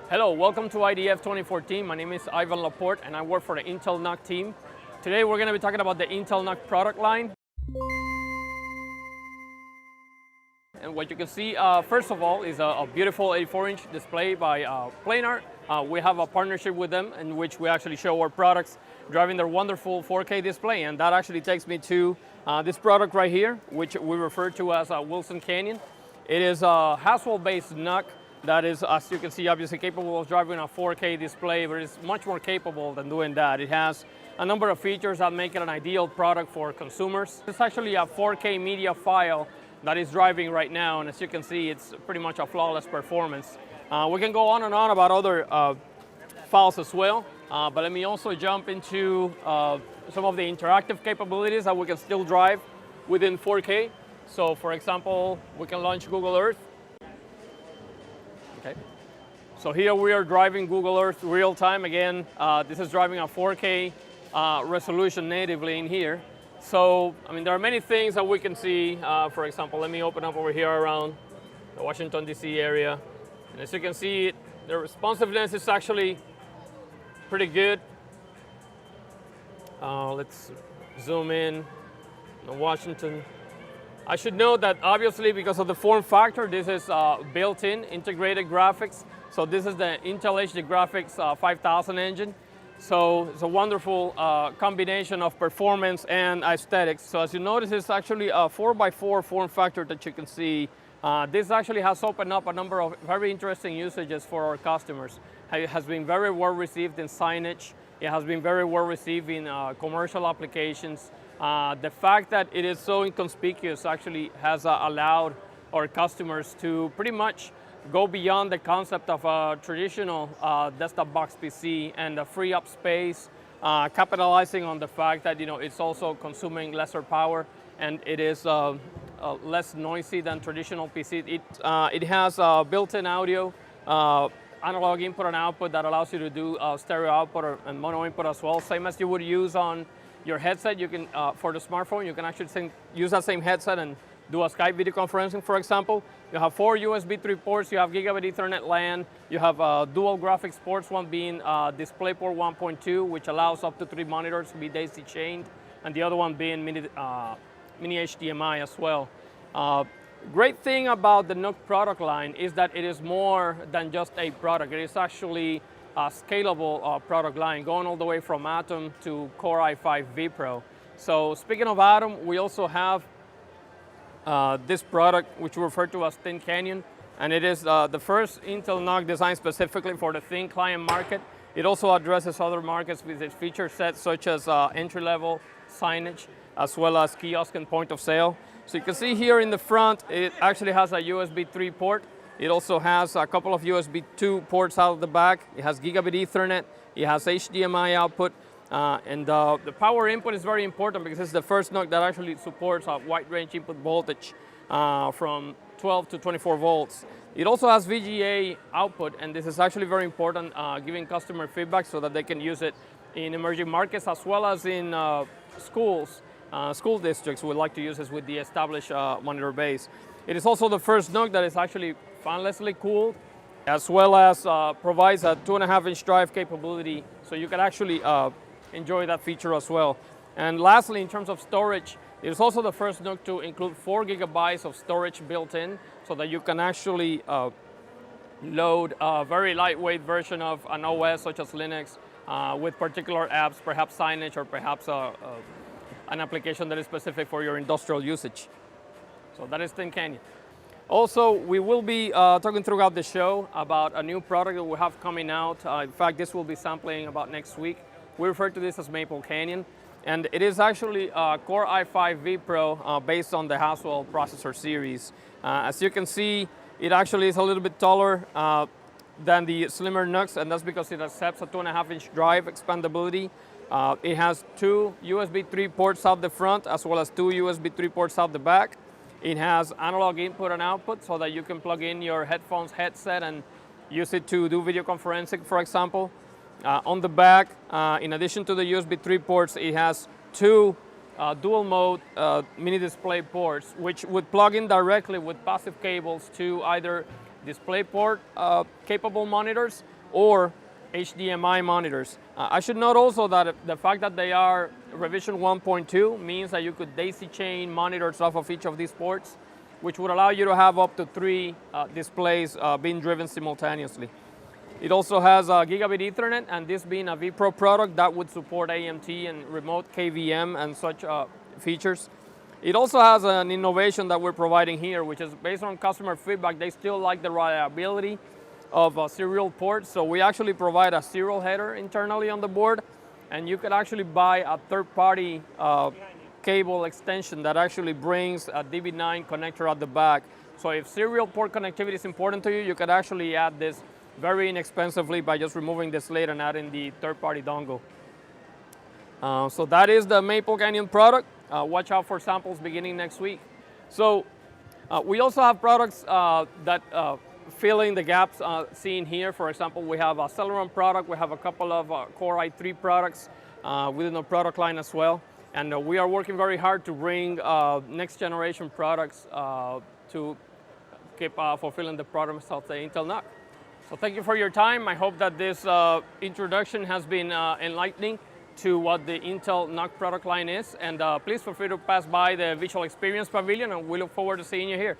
Hello, welcome to IDF 2014. My name is Ivan Laporte and I work for the Intel NUC team. Today we're going to be talking about the Intel NUC product line. And what you can see, first of all, is a beautiful 84-inch display by Planar. We have a partnership with them in which we actually show our products driving their wonderful 4K display. And that actually takes me to this product right here, which we refer to as Wilson Canyon. It is a Haswell-based NUC that is, as you can see, obviously capable of driving a 4K display, but it's much more capable than doing that. It has a number of features that make it an ideal product for consumers. It's actually a 4K media file that is driving right now, and as you can see, it's pretty much a flawless performance. We can go on and on about other files as well, but let me also jump into some of the interactive capabilities that we can still drive within 4K. So for example, we can launch Google Earth. Okay. So here we are driving Google Earth real time. Again, this is driving a 4K resolution natively in here. So, I mean, there are many things that we can see. For example, let me open up over here around the Washington, D.C. area. And as you can see, the responsiveness is actually pretty good. Let's zoom in on Washington. I should note that obviously because of the form factor, this is built-in integrated graphics. So this is the Intel HD Graphics 5000 engine. So it's a wonderful combination of performance and aesthetics. So as you notice, it's actually a 4x4 form factor that you can see. This actually has opened up a number of very interesting usages for our customers. It has been very well received in signage. It has been very well received in commercial applications. The fact that it is so inconspicuous actually has allowed our customers to pretty much go beyond the concept of a traditional desktop box PC and free up space, capitalizing on the fact that it's also consuming lesser power and it is less noisy than traditional PC. It has built-in audio, analog input and output that allows you to do stereo output and mono input as well, same as you would use on your headset. You can, for the smartphone, you can actually use that same headset and do a Skype video conferencing, for example. You have 4 USB 3 ports, you have gigabit Ethernet LAN, you have dual graphics ports, one being DisplayPort 1.2, which allows up to 3 monitors to be daisy chained, and the other one being mini HDMI as well. Great thing about the NUC product line is that it is more than just a product. It is actually a scalable product line, going all the way from Atom to Core i5 vPro. So speaking of Atom, we also have this product, which we refer to as Thin Canyon, and it is the first Intel NUC designed specifically for the thin client market. It also addresses other markets with its feature sets such as entry-level signage, as well as kiosk and point of sale. So you can see here in the front, it actually has a USB 3 port. It also has a couple of USB 2 ports out of the back. It has gigabit Ethernet. It has HDMI output. And the power input is very important because it's the first NUC that actually supports a wide range input voltage from 12 to 24 volts. It also has VGA output, and this is actually very important, giving customer feedback so that they can use it in emerging markets as well as in schools. School districts would like to use this with the established monitor base. It is also the first NUC that is actually fanlessly cooled, as well as provides a 2.5-inch drive capability, so you can actually enjoy that feature as well. And lastly, in terms of storage, it is also the first NUC to include 4 gigabytes of storage built in, so that you can actually load a very lightweight version of an OS such as Linux with particular apps, perhaps signage or perhaps an application that is specific for your industrial usage. So that is Thin Canyon. Also, we will be talking throughout the show about a new product that we have coming out. In fact, this will be sampling about next week. We refer to this as Maple Canyon, and it is actually a Core i5 vPro based on the Haswell processor series. As you can see, it actually is a little bit taller than the slimmer NUCs, and that's because it accepts a 2.5-inch drive expandability. It has 2 USB 3 ports out the front, as well as 2 USB 3 ports out the back. It has analog input and output so that you can plug in your headphones headset and use it to do video conferencing, for example. On the back, in addition to the USB 3 ports, it has 2 dual mode mini display ports, which would plug in directly with passive cables to either DisplayPort capable monitors or HDMI monitors. I should note also that the fact that they are revision 1.2 means that you could daisy chain monitors off of each of these ports, which would allow you to have up to 3 displays being driven simultaneously. It also has a gigabit Ethernet, and this being a vPro product, that would support AMT and remote KVM and such features. It also has an innovation that we're providing here, which is based on customer feedback. They still like the reliability of serial ports, so we actually provide a serial header internally on the board, and you could actually buy a third-party cable extension that actually brings a DB9 connector at the back. So if serial port connectivity is important to you, you could actually add this very inexpensively by just removing the slate and adding the third-party dongle. So that is the Maple Canyon product. Watch out for samples beginning next week. So we also have products that fill in the gaps seen here. For example, we have a Celeron product. We have a couple of Core i3 products within the product line as well. And we are working very hard to bring next generation products to keep fulfilling the promise of the Intel NUC. So thank you for your time. I hope that this introduction has been enlightening to what the Intel NUC product line is. And please feel free to pass by the Visual Experience Pavilion, and we look forward to seeing you here.